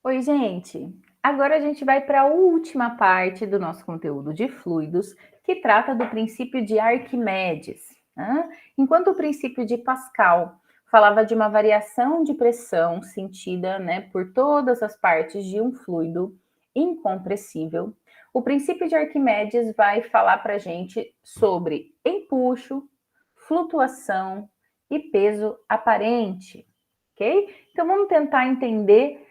Oi, gente! Agora a gente vai para a última parte do nosso conteúdo de fluidos, que trata do princípio de Arquimedes. Né? Enquanto o princípio de Pascal falava de uma variação de pressão sentida, né, por todas as partes de um fluido incompressível, o princípio de Arquimedes vai falar para a gente sobre empuxo, flutuação e peso aparente. Ok? Então vamos tentar entender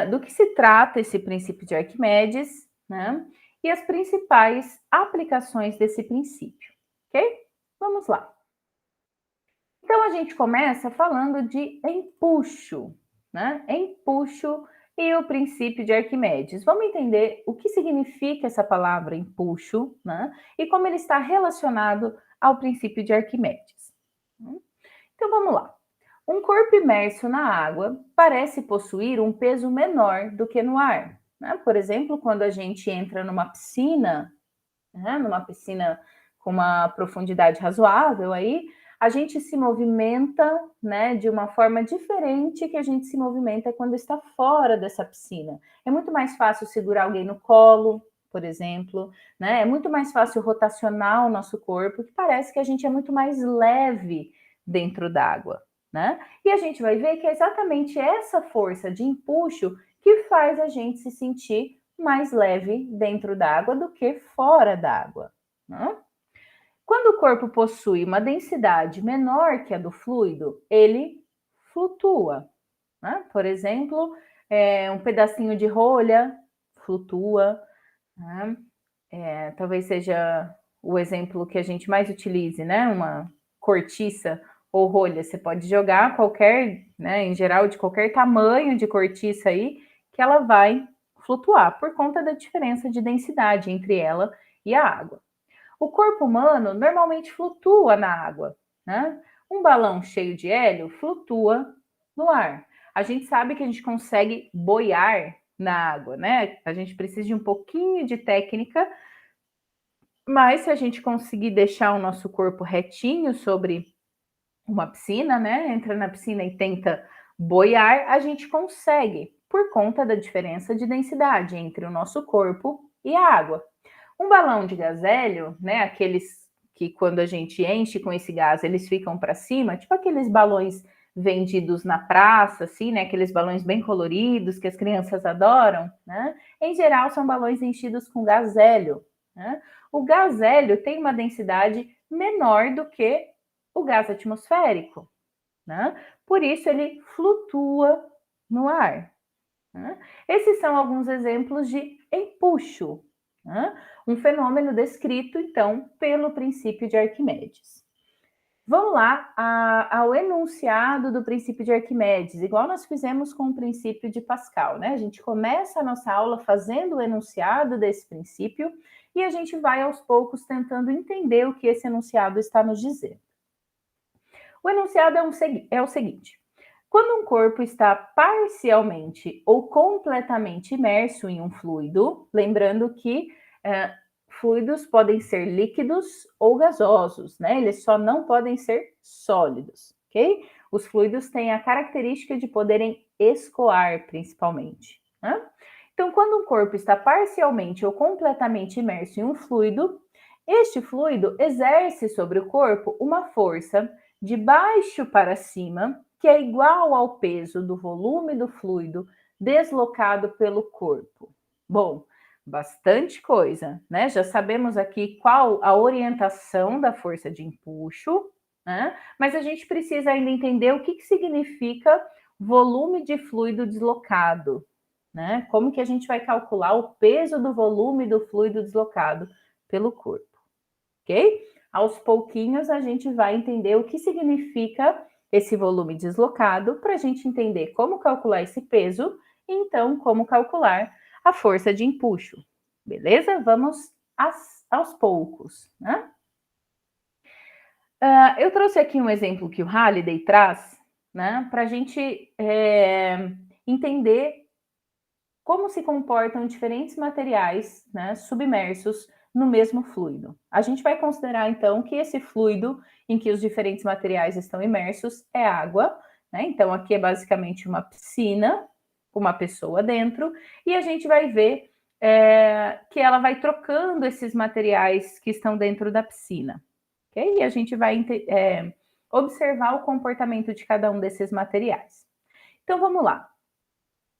do que se trata esse princípio de Arquimedes, né? E as principais aplicações desse princípio, ok? Vamos lá. Então a gente começa falando de empuxo, né? Empuxo e o princípio de Arquimedes. Vamos entender o que significa essa palavra empuxo, né? E como ele está relacionado ao princípio de Arquimedes. Então vamos lá. Um corpo imerso na água parece possuir um peso menor do que no ar. Né? Por exemplo, quando a gente entra numa piscina, né? Numa piscina com uma profundidade razoável, aí a gente se movimenta, né, de uma forma diferente que a gente se movimenta quando está fora dessa piscina. É muito mais fácil segurar alguém no colo, por exemplo, né? É muito mais fácil rotacionar o nosso corpo, que parece que a gente é muito mais leve dentro d'água, né? E a gente vai ver que é exatamente essa força de empuxo que faz a gente se sentir mais leve dentro d'água do que fora d'água. Né? Quando o corpo possui uma densidade menor que a do fluido, ele flutua. Né? Por exemplo, um pedacinho de rolha flutua. Né? Talvez seja o exemplo que a gente mais utilize, né? Uma cortiça ou rolha. Você pode jogar qualquer, né, em geral, de qualquer tamanho de cortiça aí, que ela vai flutuar por conta da diferença de densidade entre ela e a água. O corpo humano normalmente flutua na água, né? Um balão cheio de hélio flutua no ar. A gente sabe que a gente consegue boiar na água, né? A gente precisa de um pouquinho de técnica, mas se a gente conseguir deixar o nosso corpo retinho sobre uma piscina, né? Entra na piscina e tenta boiar, a gente consegue, por conta da diferença de densidade entre o nosso corpo e a água. Um balão de gás hélio, né? Aqueles que quando a gente enche com esse gás, eles ficam para cima, tipo aqueles balões vendidos na praça, assim, né? Aqueles balões bem coloridos que as crianças adoram, né? Em geral, são balões enchidos com gás hélio. Né? O gás hélio tem uma densidade menor do que o gás atmosférico, né? Por isso ele flutua no ar. Né? Esses são alguns exemplos de empuxo, né? Um fenômeno descrito, então, pelo princípio de Arquimedes. Vamos lá ao enunciado do princípio de Arquimedes, igual nós fizemos com o princípio de Pascal, né? A gente começa a nossa aula fazendo o enunciado desse princípio e a gente vai aos poucos tentando entender o que esse enunciado está nos dizendo. O enunciado é o seguinte: quando um corpo está parcialmente ou completamente imerso em um fluido, lembrando que fluidos podem ser líquidos ou gasosos, né? Eles só não podem ser sólidos, ok? Os fluidos têm a característica de poderem escoar, principalmente. Né? Então, quando um corpo está parcialmente ou completamente imerso em um fluido, este fluido exerce sobre o corpo uma força de baixo para cima, que é igual ao peso do volume do fluido deslocado pelo corpo. Bom, bastante coisa, né? Já sabemos aqui qual a orientação da força de empuxo, né? Mas a gente precisa ainda entender o que significa volume de fluido deslocado, né? Como que a gente vai calcular o peso do volume do fluido deslocado pelo corpo, ok? Aos pouquinhos a gente vai entender o que significa esse volume deslocado para a gente entender como calcular esse peso e então como calcular a força de empuxo. Beleza? Vamos aos poucos, né? Eu trouxe aqui um exemplo que o Halliday traz, né, para a gente entender como se comportam diferentes materiais, né, submersos no mesmo fluido. A gente vai considerar então que esse fluido em que os diferentes materiais estão imersos é água, né? Então aqui é basicamente uma piscina, uma pessoa dentro, e a gente vai ver que ela vai trocando esses materiais que estão dentro da piscina. Okay? E a gente vai observar o comportamento de cada um desses materiais. Então vamos lá.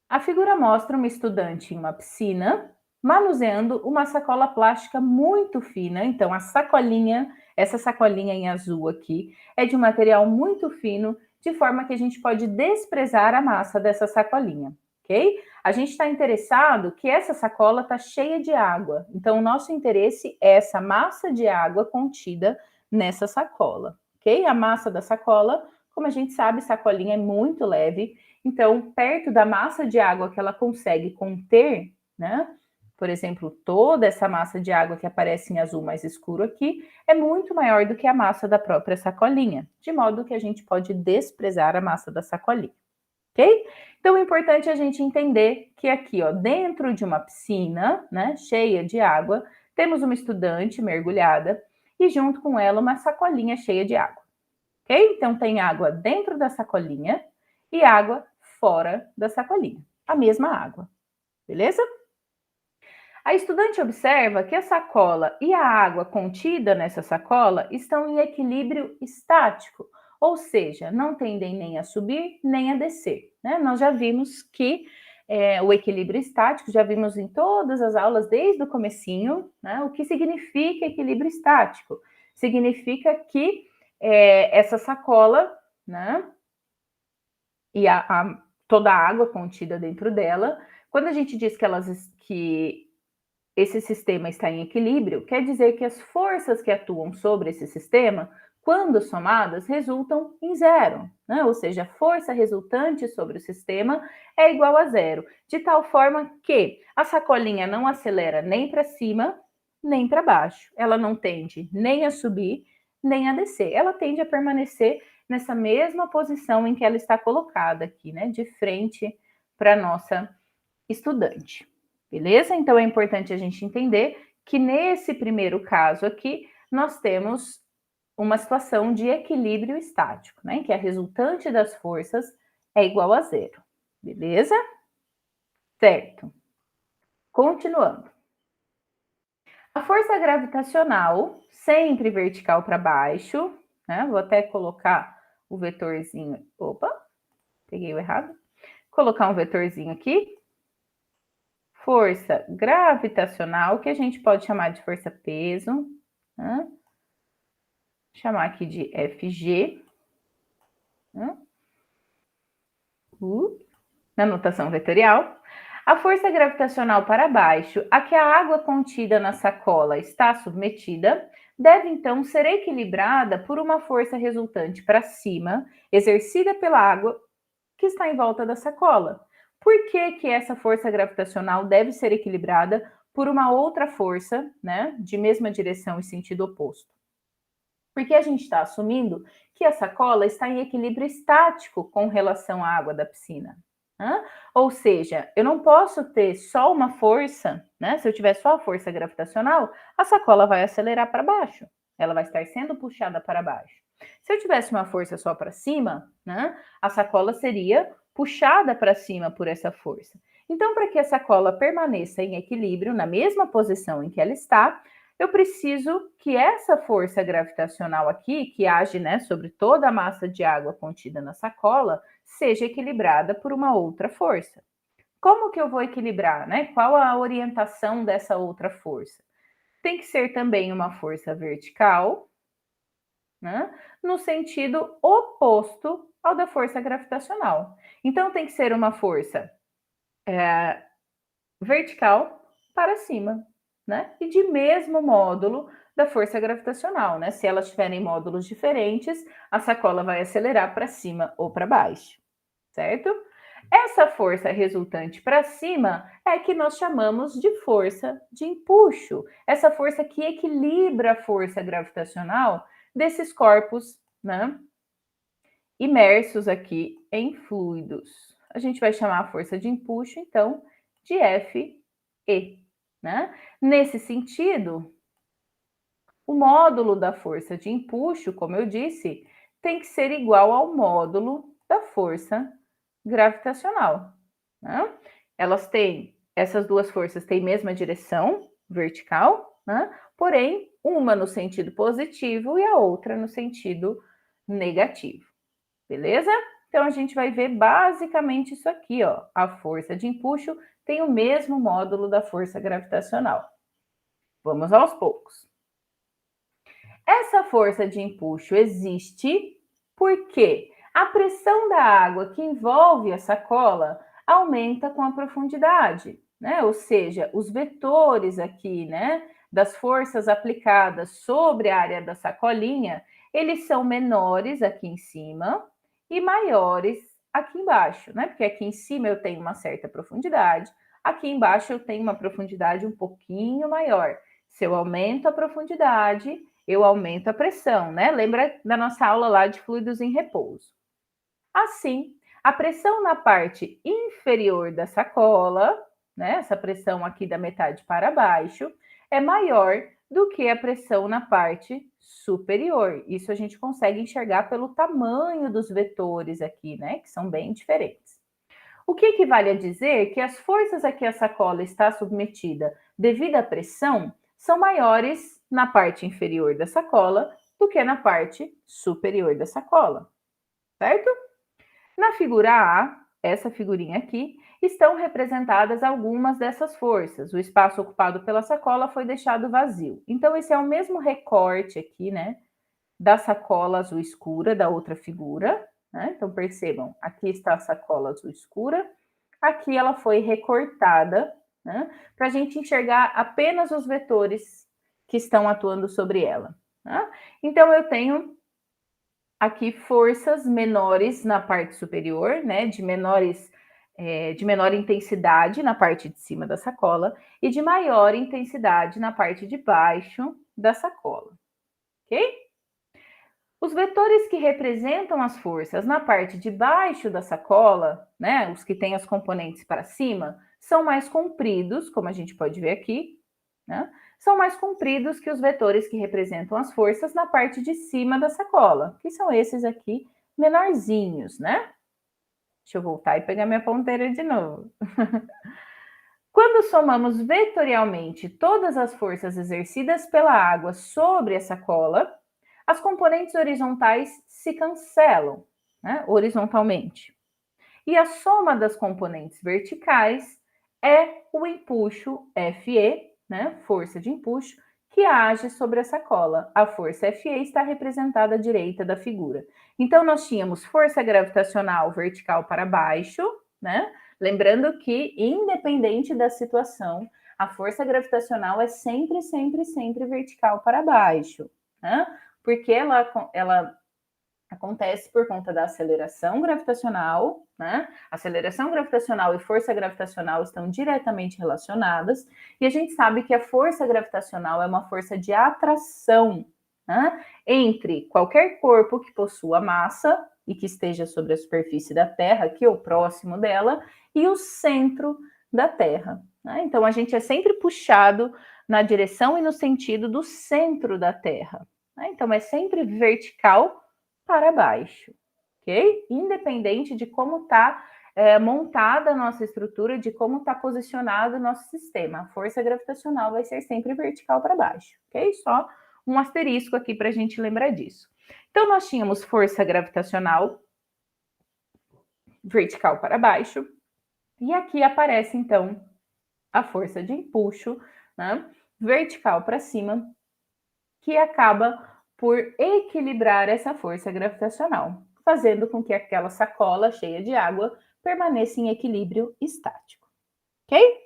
A figura mostra uma estudante em uma piscina manuseando uma sacola plástica muito fina. Então, essa sacolinha em azul aqui, é de um material muito fino, de forma que a gente pode desprezar a massa dessa sacolinha, ok? A gente está interessado que essa sacola está cheia de água. Então, o nosso interesse é essa massa de água contida nessa sacola, ok? A massa da sacola, como a gente sabe, sacolinha é muito leve. Então, perto da massa de água que ela consegue conter, né? Por exemplo, toda essa massa de água que aparece em azul mais escuro aqui é muito maior do que a massa da própria sacolinha, de modo que a gente pode desprezar a massa da sacolinha, ok? Então, é importante a gente entender que aqui, ó, dentro de uma piscina, né, cheia de água, temos uma estudante mergulhada e junto com ela uma sacolinha cheia de água, ok? Então, tem água dentro da sacolinha e água fora da sacolinha, a mesma água, beleza? A estudante observa que a sacola e a água contida nessa sacola estão em equilíbrio estático, ou seja, não tendem nem a subir nem a descer, né? Nós já vimos que o equilíbrio estático, já vimos em todas as aulas desde o comecinho, né? O que significa equilíbrio estático? Significa que essa sacola, né? E toda a água contida dentro dela, quando a gente diz que esse sistema está em equilíbrio, quer dizer que as forças que atuam sobre esse sistema, quando somadas, resultam em zero, né? Ou seja, a força resultante sobre o sistema é igual a zero, de tal forma que a sacolinha não acelera nem para cima, nem para baixo. Ela não tende nem a subir, nem a descer. Ela tende a permanecer nessa mesma posição em que ela está colocada aqui, né? De frente para a nossa estudante. Beleza? Então é importante a gente entender que nesse primeiro caso aqui, nós temos uma situação de equilíbrio estático, né? Em que a resultante das forças é igual a zero. Beleza? Certo. Continuando. A força gravitacional, sempre vertical para baixo, né? Vou até colocar o vetorzinho. Opa, peguei o errado. Colocar um vetorzinho aqui. Força gravitacional, que a gente pode chamar de força-peso, né? Chamar aqui de FG, né? Na notação vetorial. A força gravitacional para baixo, a que a água contida na sacola está submetida, deve então ser equilibrada por uma força resultante para cima, exercida pela água que está em volta da sacola. Por que essa força gravitacional deve ser equilibrada por uma outra força, né, de mesma direção e sentido oposto? Porque a gente está assumindo que a sacola está em equilíbrio estático com relação à água da piscina. Né? Ou seja, eu não posso ter só uma força, né? Se eu tiver só a força gravitacional, a sacola vai acelerar para baixo, ela vai estar sendo puxada para baixo. Se eu tivesse uma força só para cima, né? A sacola seria puxada para cima por essa força. Então, para que a sacola permaneça em equilíbrio, na mesma posição em que ela está, eu preciso que essa força gravitacional aqui, que age, né, sobre toda a massa de água contida na sacola, seja equilibrada por uma outra força. Como que eu vou equilibrar, né? Qual a orientação dessa outra força? Tem que ser também uma força vertical, né? No sentido oposto ao da força gravitacional. Então, tem que ser uma força vertical para cima, né? E de mesmo módulo da força gravitacional, né? Se elas tiverem módulos diferentes, a sacola vai acelerar para cima ou para baixo, certo? Essa força resultante para cima é que nós chamamos de força de empuxo. Essa força que equilibra a força gravitacional desses corpos, né? Imersos aqui em fluidos. A gente vai chamar a força de empuxo, então, de FE, né? Nesse sentido, o módulo da força de empuxo, como eu disse, tem que ser igual ao módulo da força gravitacional, né? Essas duas forças têm mesma direção vertical, né? Porém, uma no sentido positivo e a outra no sentido negativo, beleza? Então, a gente vai ver basicamente isso aqui, ó. A força de empuxo tem o mesmo módulo da força gravitacional. Vamos aos poucos. Essa força de empuxo existe porque a pressão da água que envolve a sacola aumenta com a profundidade, né? Ou seja, os vetores aqui, né, das forças aplicadas sobre a área da sacolinha, eles são menores aqui em cima e maiores aqui embaixo, né? Porque aqui em cima eu tenho uma certa profundidade, aqui embaixo eu tenho uma profundidade um pouquinho maior. Se eu aumento a profundidade, eu aumento a pressão, né? Lembra da nossa aula lá de fluidos em repouso. Assim, a pressão na parte inferior da sacola, né? Essa pressão aqui da metade para baixo, é maior do que a pressão na parte superior. Isso a gente consegue enxergar pelo tamanho dos vetores aqui, né? Que são bem diferentes. O que equivale a dizer que as forças a que a sacola está submetida devido à pressão são maiores na parte inferior da sacola do que na parte superior da sacola, certo? Na figura A, essa figurinha aqui, estão representadas algumas dessas forças. O espaço ocupado pela sacola foi deixado vazio. Então, esse é o mesmo recorte aqui, né, da sacola azul escura da outra figura, né? Então, percebam, aqui está a sacola azul escura, aqui ela foi recortada, né, para a gente enxergar apenas os vetores que estão atuando sobre ela. Né? Então, eu tenho aqui forças menores na parte superior, né, de menor intensidade na parte de cima da sacola e de maior intensidade na parte de baixo da sacola, ok? Os vetores que representam as forças na parte de baixo da sacola, né, os que têm as componentes para cima, são mais compridos, como a gente pode ver aqui, né? São mais compridos que os vetores que representam as forças na parte de cima da sacola, que são esses aqui menorzinhos, né? Deixa eu voltar e pegar minha ponteira de novo. Quando somamos vetorialmente todas as forças exercidas pela água sobre a sacola, as componentes horizontais se cancelam, né, horizontalmente. E a soma das componentes verticais é o empuxo FE, né, força de empuxo, que age sobre a sacola. A força FE está representada à direita da figura. Então, nós tínhamos força gravitacional vertical para baixo, né? Lembrando que, independente da situação, a força gravitacional é sempre, sempre, sempre vertical para baixo, né? Porque ela acontece por conta da aceleração gravitacional, né? Aceleração gravitacional e força gravitacional estão diretamente relacionadas, e a gente sabe que a força gravitacional é uma força de atração, né, entre qualquer corpo que possua massa e que esteja sobre a superfície da Terra, aqui ou próximo dela, e o centro da Terra. Né? Então, a gente é sempre puxado na direção e no sentido do centro da Terra. Né? Então, é sempre vertical para baixo, ok? Independente de como está montada a nossa estrutura, de como está posicionado o nosso sistema. A força gravitacional vai ser sempre vertical para baixo, ok? Só um asterisco aqui para a gente lembrar disso. Então, nós tínhamos força gravitacional vertical para baixo, e aqui aparece, então, a força de empuxo, né, vertical para cima, que acaba por equilibrar essa força gravitacional, fazendo com que aquela sacola cheia de água permaneça em equilíbrio estático, ok?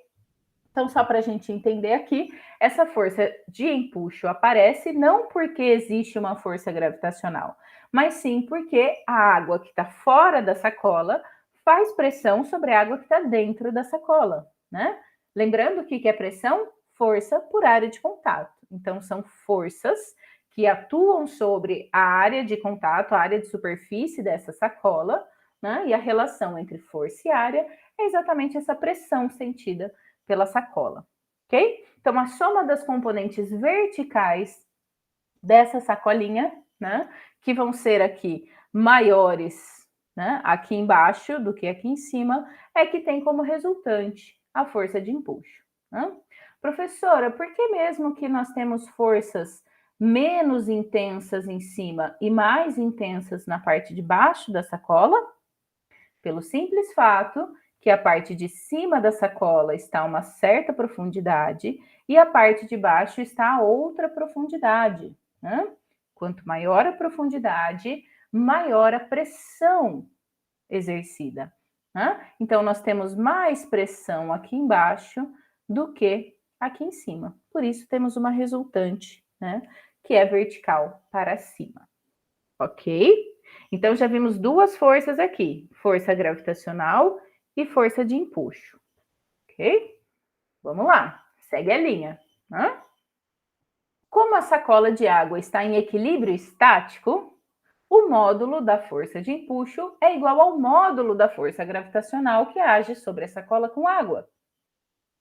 Então, só para a gente entender aqui, essa força de empuxo aparece não porque existe uma força gravitacional, mas sim porque a água que está fora da sacola faz pressão sobre a água que está dentro da sacola, né? Lembrando que é pressão? Força por área de contato. Então, são forças que atuam sobre a área de contato, a área de superfície dessa sacola, né? E a relação entre força e área é exatamente essa pressão sentida pela sacola, ok? Então, a soma das componentes verticais dessa sacolinha, né, que vão ser aqui maiores, né, aqui embaixo do que aqui em cima, é que tem como resultante a força de empuxo. Né? Professora, por que mesmo que nós temos forças menos intensas em cima e mais intensas na parte de baixo da sacola? Pelo simples fato que a parte de cima da sacola está a uma certa profundidade e a parte de baixo está a outra profundidade. Né? Quanto maior a profundidade, maior a pressão exercida. Né? Então, nós temos mais pressão aqui embaixo do que aqui em cima. Por isso, temos uma resultante, né, que é vertical para cima. Ok? Então, já vimos duas forças aqui: força gravitacional e força de empuxo. Ok? Vamos lá, segue a linha. Né? Como a sacola de água está em equilíbrio estático, o módulo da força de empuxo é igual ao módulo da força gravitacional que age sobre a sacola com água.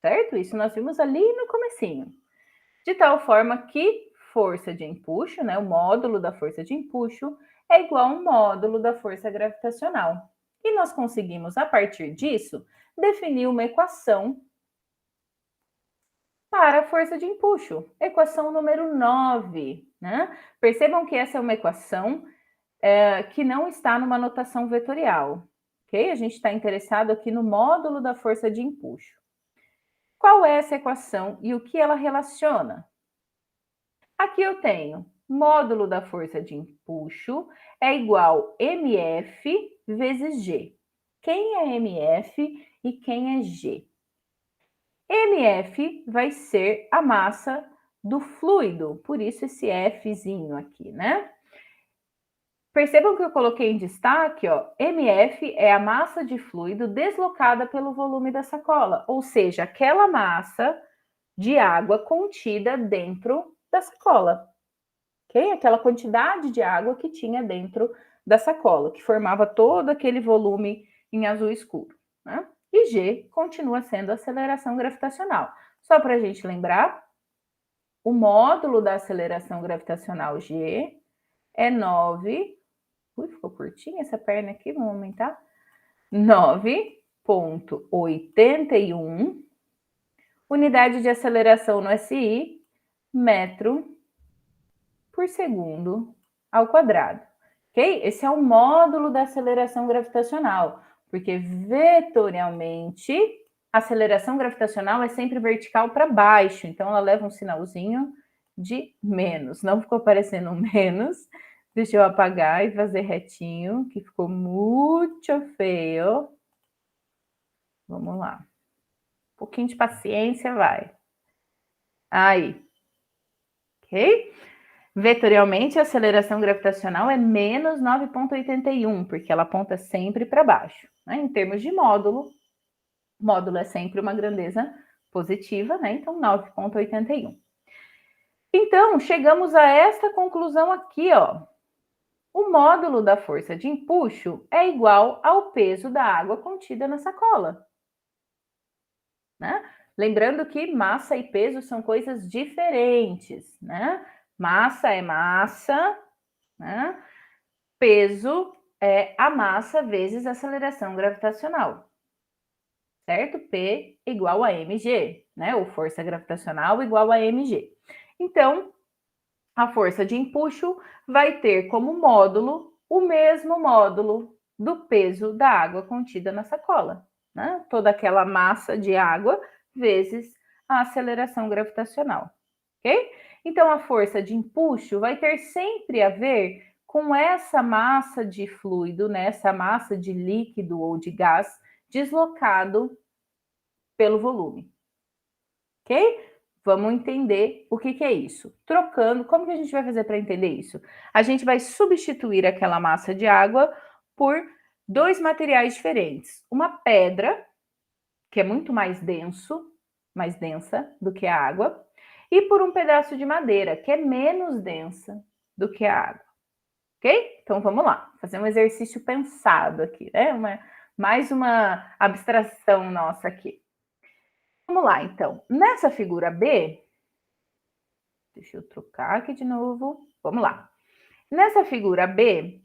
Certo? Isso nós vimos ali no comecinho. De tal forma que força de empuxo, né, o módulo da força de empuxo, é igual ao módulo da força gravitacional. E nós conseguimos, a partir disso, definir uma equação para a força de empuxo. Equação número 9. Né? Percebam que essa é uma equação que não está numa notação vetorial. Ok? A gente está interessado aqui no módulo da força de empuxo. Qual é essa equação e o que ela relaciona? Aqui eu tenho módulo da força de empuxo é igual mF vezes G. Quem é mF e quem é G? mF vai ser a massa do fluido, por isso esse Fzinho aqui, né? Percebam que eu coloquei em destaque, ó, mF é a massa de fluido deslocada pelo volume da sacola, ou seja, aquela massa de água contida dentro da sacola, ok? Aquela quantidade de água que tinha dentro da sacola, que formava todo aquele volume em azul escuro, né? E G continua sendo a aceleração gravitacional. Só para a gente lembrar, o módulo da aceleração gravitacional G é 9. Ui, ficou curtinha essa perna aqui, vamos aumentar. 9,81 unidade de aceleração no SI, metro por segundo ao quadrado. Ok? Esse é o módulo da aceleração gravitacional, porque vetorialmente a aceleração gravitacional é sempre vertical para baixo, então ela leva um sinalzinho de menos. Não ficou parecendo um menos. Deixa eu apagar e fazer retinho, que ficou muito feio. Vamos lá. Um pouquinho de paciência, vai. Aí. Ok? Vetorialmente, a aceleração gravitacional é menos 9,81, porque ela aponta sempre para baixo. Né? Em termos de módulo, módulo é sempre uma grandeza positiva, né? Então 9,81. Então, chegamos a esta conclusão aqui, ó. O módulo da força de empuxo é igual ao peso da água contida na sacola. Né? Lembrando que massa e peso são coisas diferentes, né? Massa é massa, né? Peso é a massa vezes a aceleração gravitacional, certo? P igual a mg, né? Ou força gravitacional igual a mg. Então, a força de empuxo vai ter como módulo o mesmo módulo do peso da água contida na sacola, né? Toda aquela massa de água vezes a aceleração gravitacional, ok? Então, a força de empuxo vai ter sempre a ver com essa massa de fluido, né? Essa massa de líquido ou de gás deslocado pelo volume, ok? Vamos entender o que é isso. Trocando, como que a gente vai fazer para entender isso? A gente vai substituir aquela massa de água por dois materiais diferentes. Uma pedra, que é muito mais densa do que a água, e por um pedaço de madeira, que é menos densa do que a água. Ok? Então vamos lá, fazer um exercício pensado aqui, né? Mais uma abstração nossa aqui. Vamos lá, então. Nessa figura B, deixa eu trocar aqui de novo. Vamos lá. Nessa figura B,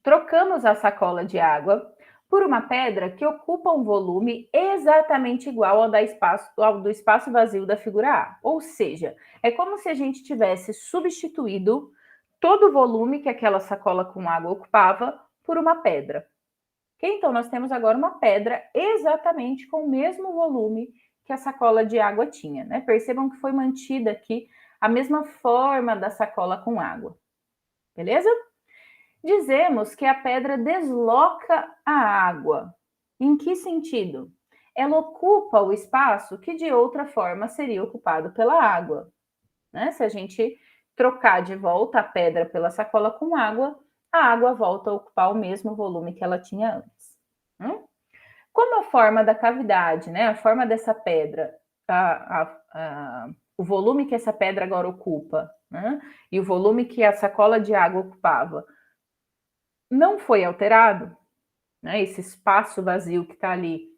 trocamos a sacola de água por uma pedra que ocupa um volume exatamente igual ao do espaço vazio da figura A. Ou seja, é como se a gente tivesse substituído todo o volume que aquela sacola com água ocupava por uma pedra. Okay? Então, nós temos agora uma pedra exatamente com o mesmo volume que a sacola de água tinha. Né? Percebam que foi mantida aqui a mesma forma da sacola com água. Beleza? Dizemos que a pedra desloca a água. Em que sentido? Ela ocupa o espaço que de outra forma seria ocupado pela água. Né? Se a gente trocar de volta a pedra pela sacola com água, a água volta a ocupar o mesmo volume que ela tinha antes. Como a forma da cavidade, né? A forma dessa pedra, o volume que essa pedra agora ocupa, né? E o volume que a sacola de água ocupava, não foi alterado, né? Esse espaço vazio que está ali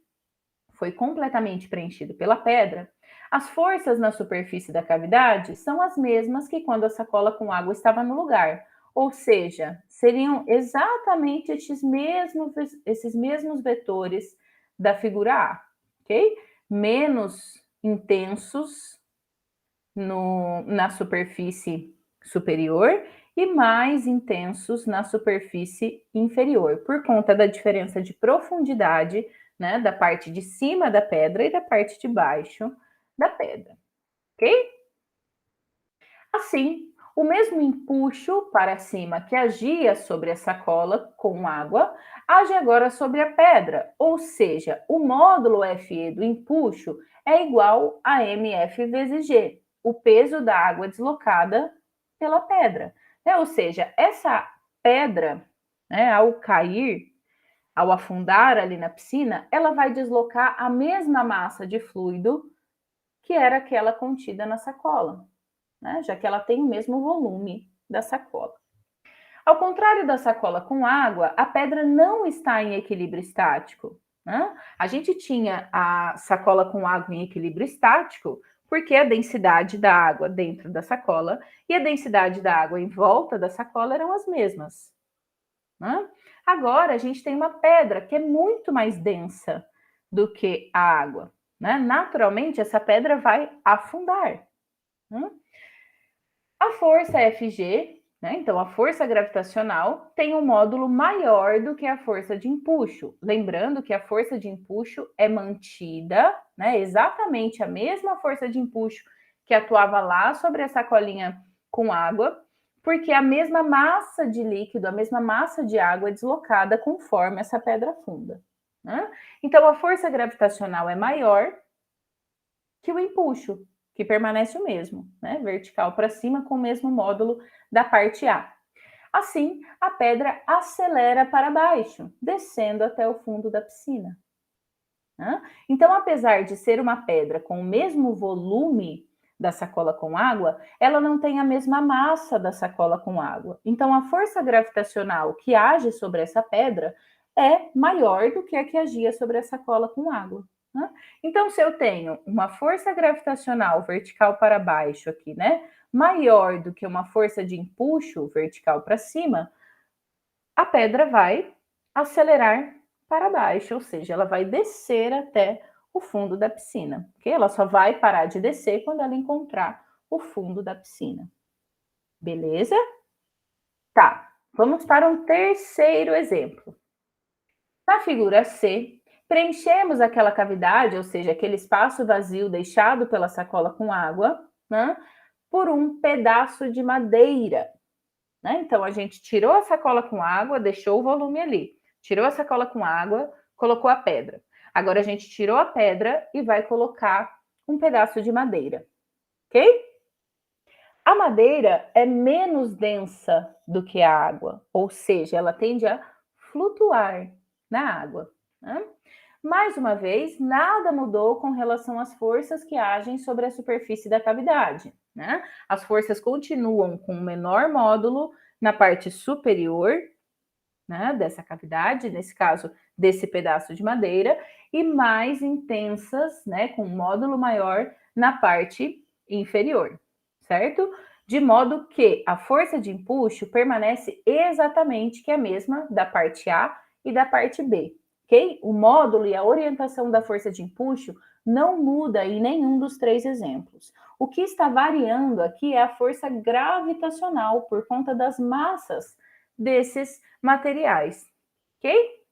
foi completamente preenchido pela pedra. As forças na superfície da cavidade são as mesmas que quando a sacola com água estava no lugar, ou seja, seriam exatamente esses mesmos vetores da figura A, ok? Menos intensos na superfície superior e mais intensos na superfície inferior, por conta da diferença de profundidade, né, da parte de cima da pedra e da parte de baixo da pedra, ok? Assim, o mesmo empuxo para cima que agia sobre a sacola com água, age agora sobre a pedra, ou seja, o módulo Fe do empuxo é igual a mF vezes G, o peso da água deslocada pela pedra. Ou seja, essa pedra, né, ao cair, ao afundar ali na piscina, ela vai deslocar a mesma massa de fluido que era aquela contida na sacola, né, já que ela tem o mesmo volume da sacola. Ao contrário da sacola com água, a pedra não está em equilíbrio estático. Né? A gente tinha a sacola com água em equilíbrio estático porque a densidade da água dentro da sacola e a densidade da água em volta da sacola eram as mesmas. Né? Agora a gente tem uma pedra que é muito mais densa do que a água. Né? Naturalmente, essa pedra vai afundar. Né? A força Fg, né? Então a força gravitacional tem um módulo maior do que a força de empuxo. Lembrando que a força de empuxo é mantida, né? Exatamente a mesma força de empuxo que atuava lá sobre a sacolinha com água, porque a mesma massa de líquido, a mesma massa de água é deslocada conforme essa pedra afunda. Né? Então a força gravitacional é maior que o empuxo, que permanece o mesmo, né? Vertical para cima com o mesmo módulo da parte A. Assim, a pedra acelera para baixo, descendo até o fundo da piscina. Né? Então, apesar de ser uma pedra com o mesmo volume da sacola com água, ela não tem a mesma massa da sacola com água. Então, a força gravitacional que age sobre essa pedra é maior do que a que agia sobre a sacola com água. Né? Então, se eu tenho uma força gravitacional vertical para baixo aqui, né, maior do que uma força de empuxo vertical para cima, a pedra vai acelerar para baixo, ou seja, ela vai descer até o fundo da piscina, ok? Ela só vai parar de descer quando ela encontrar o fundo da piscina. Beleza? Tá, vamos para um terceiro exemplo. Na figura C, preenchemos aquela cavidade, ou seja, aquele espaço vazio deixado pela sacola com água, né, por um pedaço de madeira. Né? Então, a gente tirou a sacola com água, deixou o volume ali. Tirou a sacola com água, colocou a pedra. Agora, a gente tirou a pedra e vai colocar um pedaço de madeira. Ok? A madeira é menos densa do que a água, ou seja, ela tende a flutuar na água. Né? Mais uma vez, nada mudou com relação às forças que agem sobre a superfície da cavidade. Né? As forças continuam com menor módulo na parte superior, né, dessa cavidade, nesse caso, desse pedaço de madeira, e mais intensas, né, com módulo maior na parte inferior, certo? de modo que a força de empuxo permanece exatamente que a mesma da parte A e da parte B, ok? O módulo e a orientação da força de empuxo não muda em nenhum dos três exemplos. O que está variando aqui é a força gravitacional por conta das massas desses materiais, ok?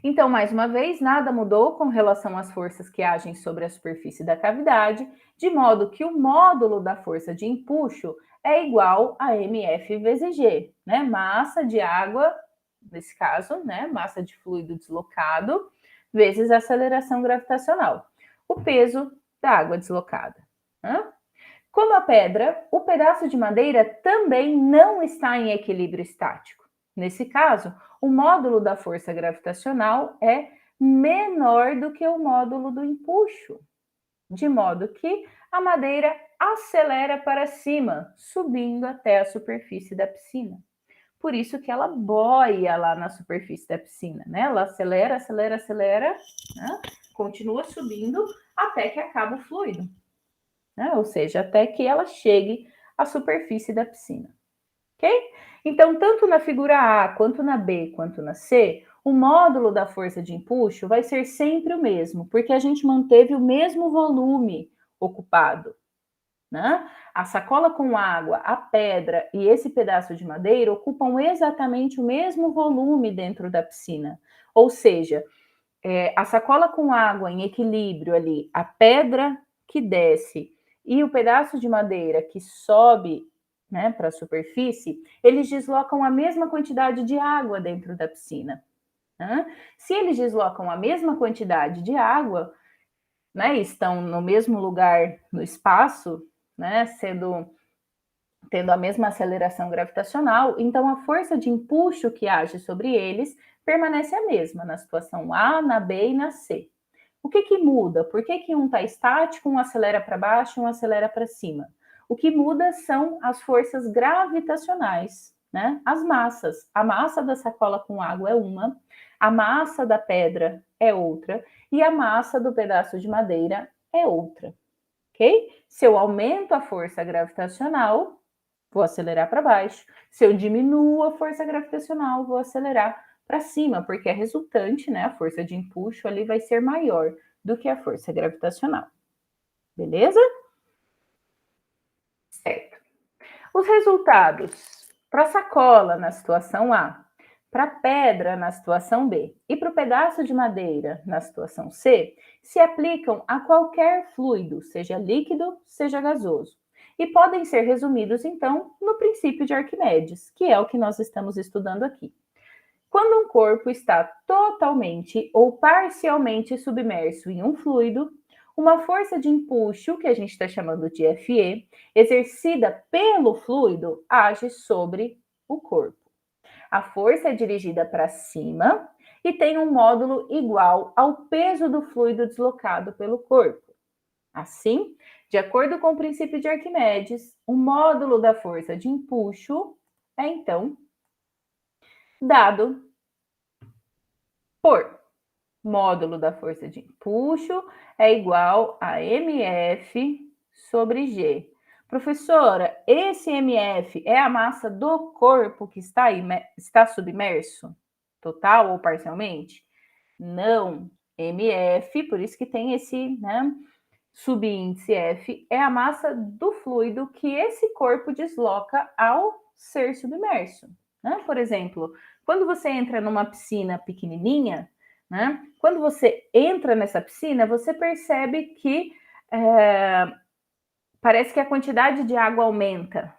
Então, mais uma vez, nada mudou com relação às forças que agem sobre a superfície da cavidade, de modo que o módulo da força de empuxo é igual a mF vezes G, né? Massa de água, nesse caso, né? Massa de fluido deslocado, vezes a aceleração gravitacional. O peso da água deslocada. Né? Como a pedra, o pedaço de madeira também não está em equilíbrio estático. Nesse caso, o módulo da força gravitacional é menor do que o módulo do empuxo, de modo que a madeira acelera para cima, subindo até a superfície da piscina. Por isso que ela boia lá na superfície da piscina, né? Ela acelera, acelera, acelera, né? Continua subindo até que acaba o fluido, né? Ou seja, até que ela chegue à superfície da piscina. Ok? Então, tanto na figura A, quanto na B, quanto na C, o módulo da força de empuxo vai ser sempre o mesmo, porque a gente manteve o mesmo volume ocupado. Né? A sacola com água, a pedra e esse pedaço de madeira ocupam exatamente o mesmo volume dentro da piscina. Ou seja, a sacola com água em equilíbrio ali, a pedra que desce e o pedaço de madeira que sobe, né, para a superfície, eles deslocam a mesma quantidade de água dentro da piscina. Né? Se eles deslocam a mesma quantidade de água, né, estão no mesmo lugar no espaço, né, tendo a mesma aceleração gravitacional, então a força de empuxo que age sobre eles permanece a mesma na situação A, na B e na C. O que muda? Por que um está estático, um acelera para baixo, um acelera para cima? O que muda são as forças gravitacionais, né? As massas. A massa da sacola com água é uma, a massa da pedra é outra e a massa do pedaço de madeira é outra, ok? Se eu aumento a força gravitacional, vou acelerar para baixo. Se eu diminuo a força gravitacional, vou acelerar para cima, porque a resultante, né, a força de empuxo ali vai ser maior do que a força gravitacional. Beleza? Certo. Os resultados para a sacola na situação A, para a pedra na situação B e para o pedaço de madeira na situação C se aplicam a qualquer fluido, seja líquido, seja gasoso, e podem ser resumidos, então, no princípio de Arquimedes, que é o que nós estamos estudando aqui. Quando um corpo está totalmente ou parcialmente submerso em um fluido, uma força de empuxo, que a gente está chamando de Fe, exercida pelo fluido, age sobre o corpo. A força é dirigida para cima e tem um módulo igual ao peso do fluido deslocado pelo corpo. Assim, de acordo com o princípio de Arquimedes, o módulo da força de empuxo é então dado por módulo da força de empuxo é igual a mF sobre G. Professora, esse mF é a massa do corpo que está submerso, total ou parcialmente? Não, mF, por isso que tem esse, né, subíndice F, é a massa do fluido que esse corpo desloca ao ser submerso. Né? Por exemplo, quando você entra numa piscina pequenininha, né? Quando você entra nessa piscina, você percebe que parece que a quantidade de água aumenta,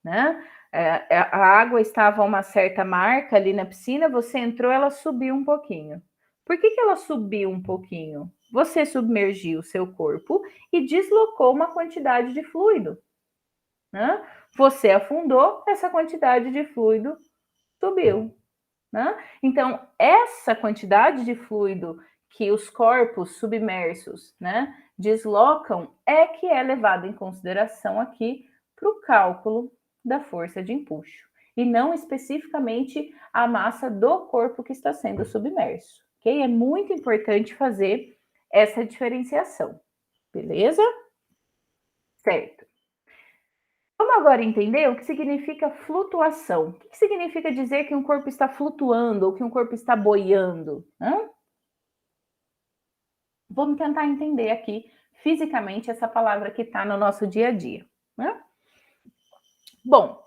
né? A água estava a uma certa marca ali na piscina, você entrou, ela subiu um pouquinho. Por que ela subiu um pouquinho? Você submergiu o seu corpo e deslocou uma quantidade de fluido, né? Você afundou, essa quantidade de fluido subiu. Né? Então, essa quantidade de fluido que os corpos submersos, né, deslocam é que é levada em consideração aqui para o cálculo da força de empuxo, e não especificamente a massa do corpo que está sendo submerso. Ok? É muito importante fazer essa diferenciação, beleza? Certo. Vamos agora entender o que significa flutuação. O que significa dizer que um corpo está flutuando ou que um corpo está boiando? Vamos tentar entender aqui fisicamente essa palavra que está no nosso dia a dia. Bom,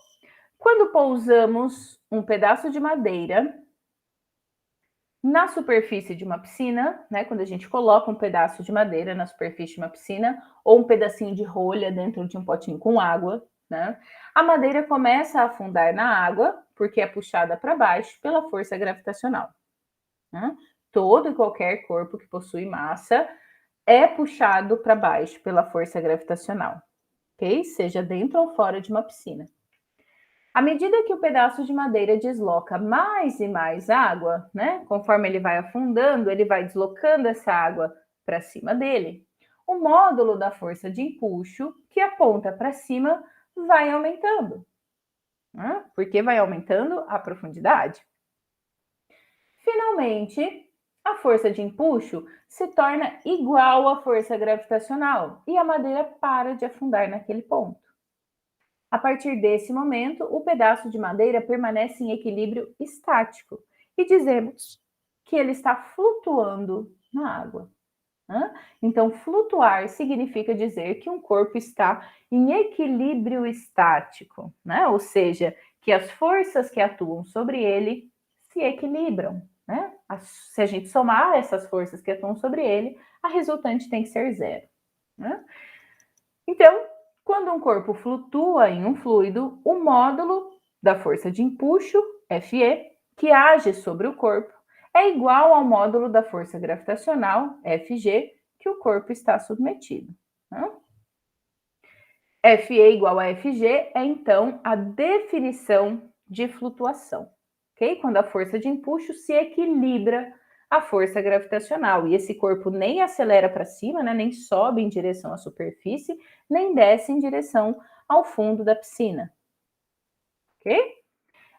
quando pousamos um pedaço de madeira na superfície de uma piscina, né? Quando a gente coloca um pedaço de madeira na superfície de uma piscina ou um pedacinho de rolha dentro de um potinho com água, né? A madeira começa a afundar na água porque é puxada para baixo pela força gravitacional. Né? Todo e qualquer corpo que possui massa é puxado para baixo pela força gravitacional, ok? Seja dentro ou fora de uma piscina. À medida que o pedaço de madeira desloca mais e mais água, né? Conforme ele vai afundando, ele vai deslocando essa água para cima dele. O módulo da força de empuxo, que aponta para cima, vai aumentando. Né? Porque vai aumentando a profundidade. Finalmente, a força de empuxo se torna igual à força gravitacional e a madeira para de afundar naquele ponto. A partir desse momento, o pedaço de madeira permanece em equilíbrio estático e dizemos que ele está flutuando na água. Então, flutuar significa dizer que um corpo está em equilíbrio estático, né? Ou seja, que as forças que atuam sobre ele se equilibram. Né? Se a gente somar essas forças que atuam sobre ele, a resultante tem que ser zero. Né? Então, quando um corpo flutua em um fluido, o módulo da força de empuxo, Fe, que age sobre o corpo, é igual ao módulo da força gravitacional, Fg, que o corpo está submetido. Né? Fe igual a Fg é, então, a definição de flutuação. Okay? Quando a força de empuxo se equilibra à força gravitacional. E esse corpo nem acelera para cima, né? Nem sobe em direção à superfície, nem desce em direção ao fundo da piscina. Ok?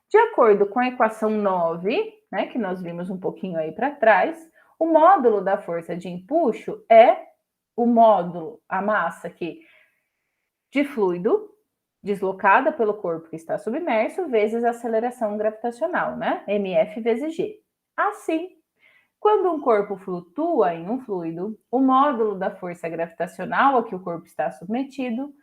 De acordo com a equação 9, né, que nós vimos um pouquinho aí para trás, o módulo da força de empuxo é o módulo, a massa de fluido deslocada pelo corpo que está submerso vezes a aceleração gravitacional, né? mF vezes G. Assim, quando um corpo flutua em um fluido, o módulo da força gravitacional a que o corpo está submetido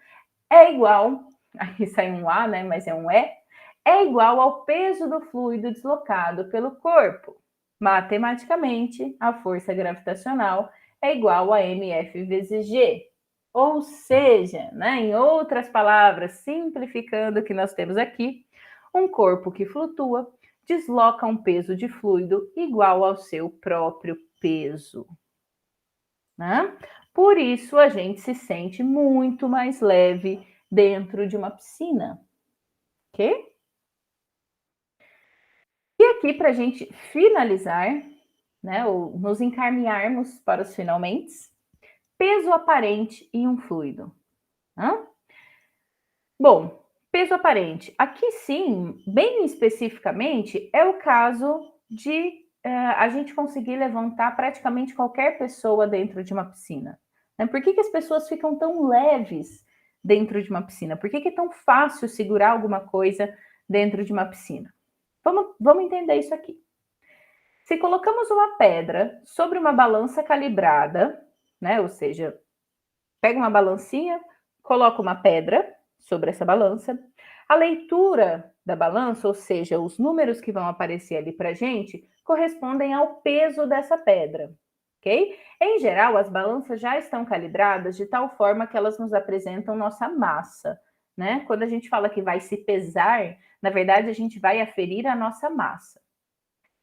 é igual, aqui sai um A, né, mas é um E, é igual ao peso do fluido deslocado pelo corpo. Matematicamente, a força gravitacional é igual a mF vezes G. Ou seja, né, em outras palavras, simplificando o que nós temos aqui, um corpo que flutua desloca um peso de fluido igual ao seu próprio peso. Né? Por isso, a gente se sente muito mais leve dentro de uma piscina. Ok? E aqui, para a gente finalizar, né, ou nos encaminharmos para os finalmente, peso aparente em um fluido. Bom, peso aparente. Aqui sim, bem especificamente, é o caso de a gente conseguir levantar praticamente qualquer pessoa dentro de uma piscina. Né? Por que as pessoas ficam tão leves dentro de uma piscina? Por que é tão fácil segurar alguma coisa dentro de uma piscina? Vamos entender isso aqui. Se colocamos uma pedra sobre uma balança calibrada, né? Ou seja, pega uma balancinha, coloca uma pedra sobre essa balança. A leitura da balança, ou seja, os números que vão aparecer ali para a gente, correspondem ao peso dessa pedra, ok? Em geral, as balanças já estão calibradas de tal forma que elas nos apresentam nossa massa, né? Quando a gente fala que vai se pesar, na verdade, a gente vai aferir a nossa massa.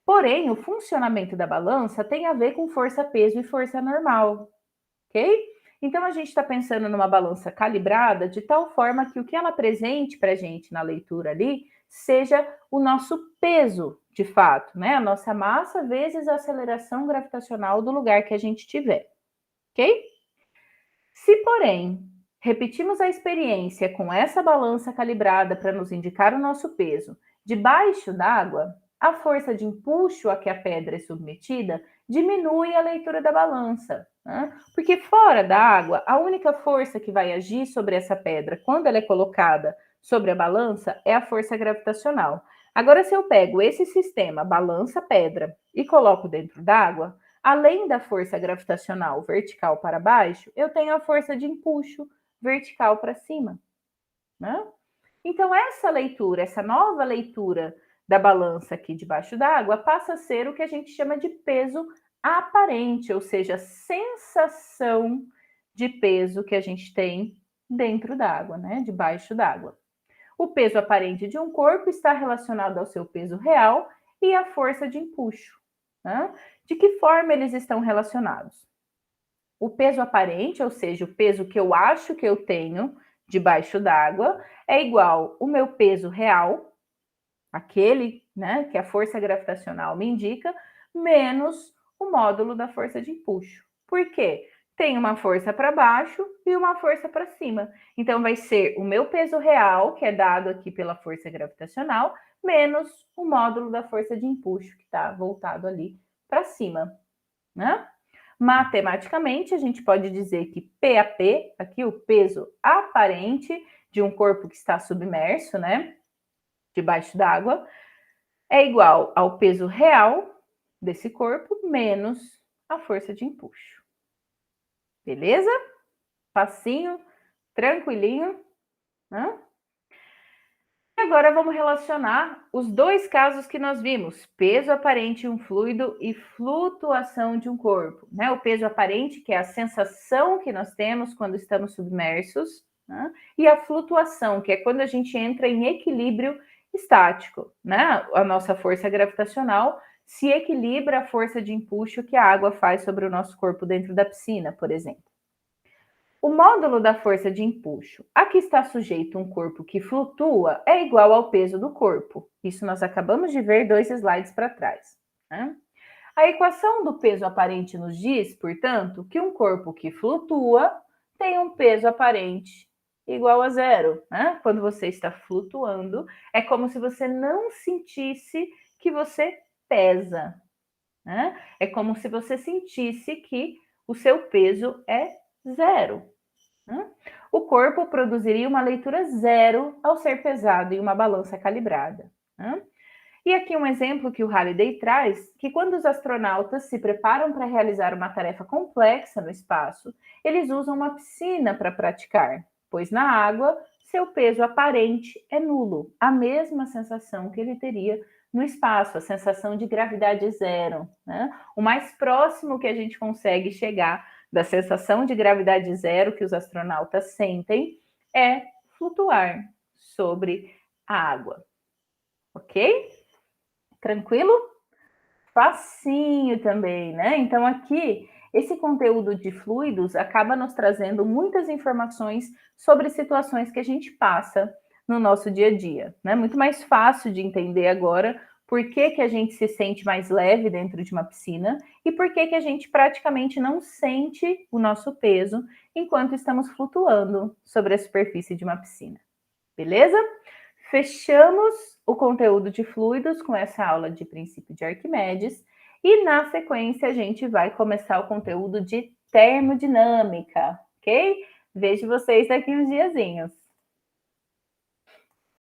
Porém, o funcionamento da balança tem a ver com força, peso e força normal, ok? Então, a gente está pensando numa balança calibrada de tal forma que o que ela apresente para a gente na leitura ali seja o nosso peso, de fato, né? A nossa massa vezes a aceleração gravitacional do lugar que a gente tiver, ok? Se, porém, repetimos a experiência com essa balança calibrada para nos indicar o nosso peso debaixo d'água, a força de empuxo a que a pedra é submetida diminui a leitura da balança, né? Porque fora da água, a única força que vai agir sobre essa pedra quando ela é colocada sobre a balança é a força gravitacional. Agora, se eu pego esse sistema, balança-pedra, e coloco dentro d'água, além da força gravitacional vertical para baixo, eu tenho a força de empuxo vertical para cima, né? Então, essa leitura, essa nova leitura da balança aqui debaixo d'água, passa a ser o que a gente chama de peso aparente, ou seja, a sensação de peso que a gente tem dentro d'água, né? Debaixo d'água. O peso aparente de um corpo está relacionado ao seu peso real e à força de empuxo, né? De que forma eles estão relacionados? O peso aparente, ou seja, o peso que eu acho que eu tenho debaixo d'água, é igual ao meu peso real, aquele, né, que a força gravitacional me indica, menos o módulo da força de empuxo. Por quê? Tem uma força para baixo e uma força para cima. Então, vai ser o meu peso real, que é dado aqui pela força gravitacional, menos o módulo da força de empuxo, que está voltado ali para cima, né? Matematicamente, a gente pode dizer que PAP, aqui o peso aparente de um corpo que está submerso, né, debaixo d'água, é igual ao peso real desse corpo menos a força de empuxo. Beleza? Facinho, tranquilinho, né? Agora vamos relacionar os dois casos que nós vimos: peso aparente de um fluido e flutuação de um corpo, né? O peso aparente, que é a sensação que nós temos quando estamos submersos, né? E a flutuação, que é quando a gente entra em equilíbrio estático, né? A nossa força gravitacional se equilibra à força de empuxo que a água faz sobre o nosso corpo dentro da piscina, por exemplo. O módulo da força de empuxo a que está sujeito um corpo que flutua é igual ao peso do corpo. Isso nós acabamos de ver 2 slides para trás, né? A equação do peso aparente nos diz, portanto, que um corpo que flutua tem um peso aparente igual a zero, né? Quando você está flutuando, é como se você não sentisse que você pesa, né? É como se você sentisse que o seu peso é zero. O corpo produziria uma leitura zero ao ser pesado em uma balança calibrada. E aqui um exemplo que o Halliday traz, que quando os astronautas se preparam para realizar uma tarefa complexa no espaço, eles usam uma piscina para praticar, pois na água seu peso aparente é nulo, a mesma sensação que ele teria no espaço, a sensação de gravidade zero, né? O mais próximo que a gente consegue chegar da sensação de gravidade zero que os astronautas sentem é flutuar sobre a água. Ok? Tranquilo? Facinho também, né? Então, aqui, esse conteúdo de fluidos acaba nos trazendo muitas informações sobre situações que a gente passa no nosso dia a dia, né? Muito mais fácil de entender agora por que a gente se sente mais leve dentro de uma piscina e por que a gente praticamente não sente o nosso peso enquanto estamos flutuando sobre a superfície de uma piscina. Beleza? Fechamos o conteúdo de fluidos com essa aula de princípio de Arquimedes e na sequência a gente vai começar o conteúdo de termodinâmica, ok? Vejo vocês daqui uns diazinhos.